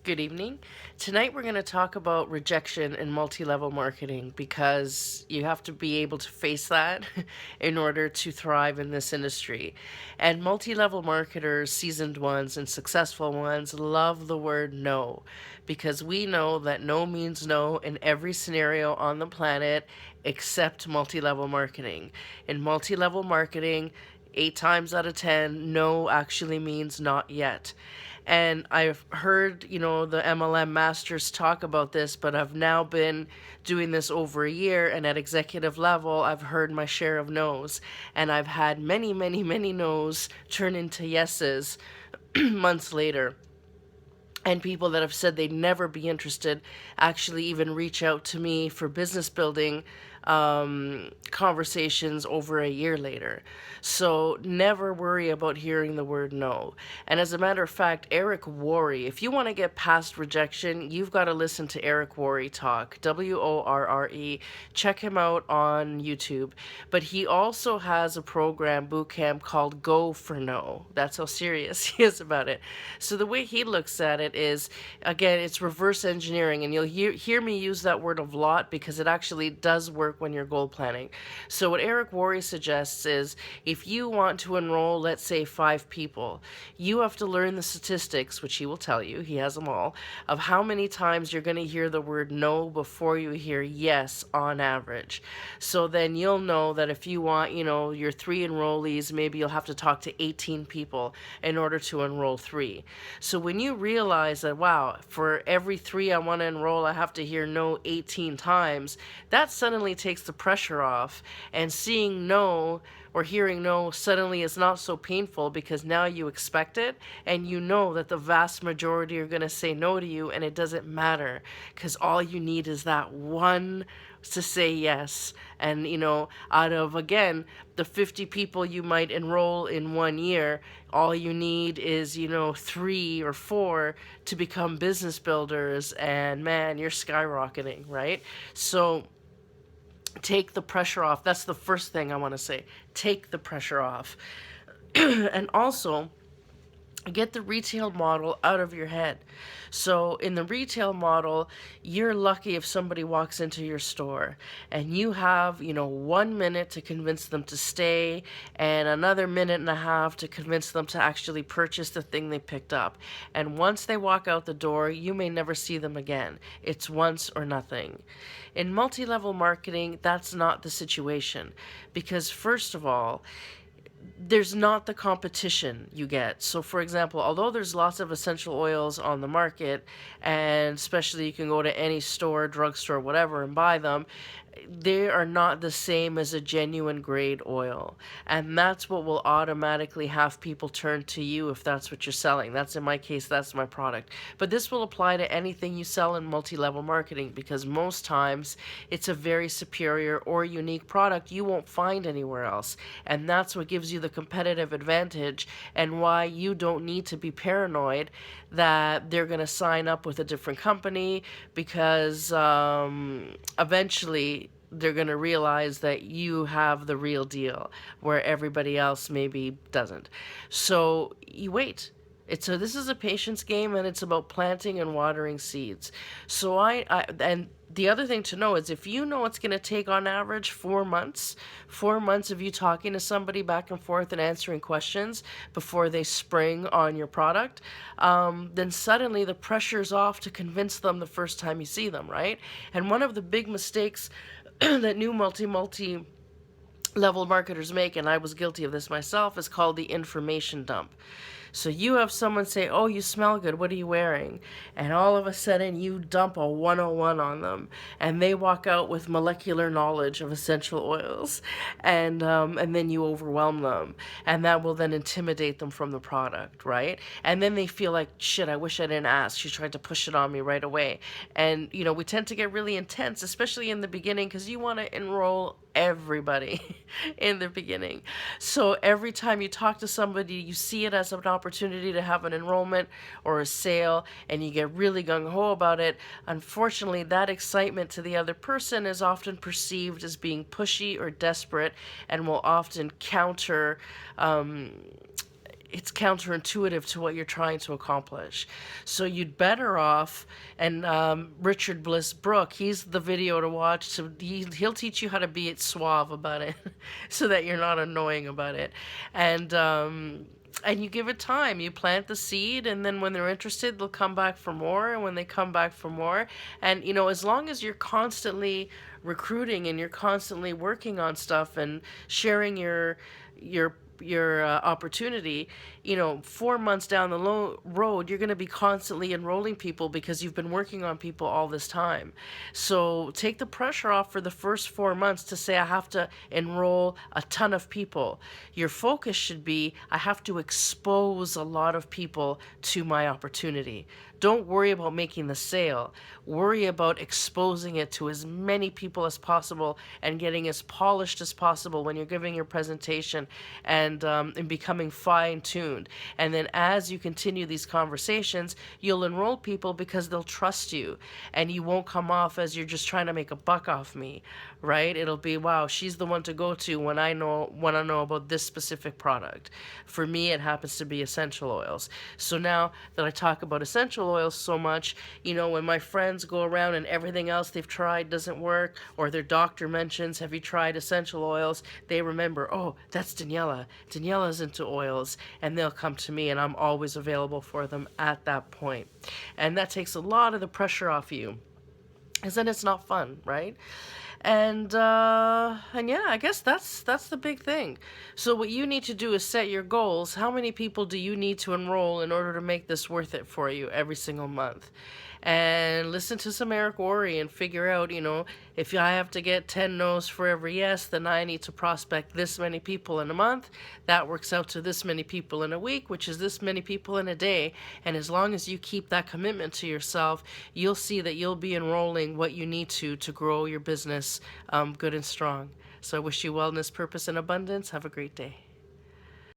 Good evening. Tonight we're going to talk about rejection in multi-level marketing because you have to be able to face that in order to thrive in this industry. And multi-level marketers, seasoned ones and successful ones, love the word no because we know that no means no in every scenario on the planet except multi-level marketing. In multi-level marketing, 8 times out of 10, no actually means not yet. And I've heard, the MLM masters talk about this, but I've now been doing this over a year. And at executive level, I've heard my share of no's. And I've had many, many, many no's turn into yeses months later, and people that have said they'd never be interested actually even reach out to me for business building conversations over a year later. So never worry about hearing the word no. And as a matter of fact, Eric Worre, if you want to get past rejection, you've got to listen to Eric Worre talk, Worre. Check him out on YouTube. But he also has a program, boot camp, called Go for No. That's how serious he is about it. So the way he looks at it is, again, it's reverse engineering. And you'll hear me use that word a lot because it actually does work when you're goal planning. So what Eric Worre suggests is if you want to enroll, let's say, 5 people, you have to learn the statistics, which he will tell you, he has them all, of how many times you're going to hear the word no before you hear yes on average. So then you'll know that if you want, your 3 enrollees, maybe you'll have to talk to 18 people in order to enroll 3. So when you realize that, wow, for every 3 I want to enroll, I have to hear no 18 times, that suddenly takes the pressure off. And seeing no or hearing no suddenly is not so painful because now you expect it and you know that the vast majority are going to say no to you, and it doesn't matter because all you need is that one to say yes. And out of, again, the 50 people you might enroll in 1 year, all you need is 3 or 4 to become business builders, and man, you're skyrocketing, right? So take the pressure off. That's the first thing I want to say. Take the pressure off. And also, get the retail model out of your head. So in the retail model, you're lucky if somebody walks into your store and you have, 1 minute to convince them to stay and another minute and a half to convince them to actually purchase the thing they picked up. And once they walk out the door, you may never see them again. It's once or nothing. In multi-level marketing, that's not the situation because, first of all, there's not the competition you get. So, for example, although there's lots of essential oils on the market, and especially you can go to any store, drugstore, whatever, and buy them, they are not the same as a genuine grade oil. And that's what will automatically have people turn to you if that's what you're selling. That's, in my case, that's my product. But this will apply to anything you sell in multi-level marketing because most times it's a very superior or unique product you won't find anywhere else. And that's what gives you the competitive advantage and why you don't need to be paranoid that they're going to sign up with a different company because eventually they're going to realize that you have the real deal where everybody else maybe doesn't. So you wait. This is a patience game, and it's about planting and watering seeds. So and the other thing to know is if you know it's going to take on average 4 months, 4 months of you talking to somebody back and forth and answering questions before they spring on your product, then suddenly the pressure's off to convince them the first time you see them, right? And one of the big mistakes that new multi level marketers make, and I was guilty of this myself, is called the information dump. So you have someone say, "Oh, you smell good. What are you wearing?" And all of a sudden you dump a 101 on them and they walk out with molecular knowledge of essential oils, and then you overwhelm them, and that will then intimidate them from the product, right? And then they feel like, "Shit, I wish I didn't ask. She tried to push it on me right away." And we tend to get really intense, especially in the beginning, because you want to enroll everybody in the beginning. So every time you talk to somebody, you see it as an opportunity to have an enrollment or a sale, and you get really gung-ho about it. Unfortunately, that excitement to the other person is often perceived as being pushy or desperate and will often counter it's counterintuitive to what you're trying to accomplish. So you'd better off, and Richard Bliss Brooke, he's the video to watch. So he'll teach you how to be suave about it, so that you're not annoying about it, and you give it time. You plant the seed, and then when they're interested, they'll come back for more. And when they come back for more, and as long as you're constantly recruiting and you're constantly working on stuff and sharing your opportunity, 4 months down the road, you're going to be constantly enrolling people because you've been working on people all this time. So take the pressure off for the first 4 months to say, I have to enroll a ton of people. Your focus should be, I have to expose a lot of people to my opportunity. Don't worry about making the sale. Worry about exposing it to as many people as possible and getting as polished as possible when you're giving your presentation, and becoming fine-tuned. And then as you continue these conversations, you'll enroll people because they'll trust you, and you won't come off as you're just trying to make a buck off me, right? It'll be, wow, she's the one to go to when I know about this specific product. For me, it happens to be essential oils. So now that I talk about essential oils so much, when my friends go around and everything else they've tried doesn't work, or their doctor mentions, have you tried essential oils? They remember, oh, that's Daniela. Daniela's into oils, and they'll come to me, and I'm always available for them at that point. And that takes a lot of the pressure off you, because then it's not fun, right? And yeah, I guess that's the big thing. So what you need to do is set your goals. How many people do you need to enroll in order to make this worth it for you every single month? And listen to some Eric Worre and figure out, if I have to get 10 no's for every yes, then I need to prospect this many people in a month. That works out to this many people in a week, which is this many people in a day. And as long as you keep that commitment to yourself, you'll see that you'll be enrolling what you need to grow your business good and strong. So I wish you wellness, purpose, and abundance. Have a great day.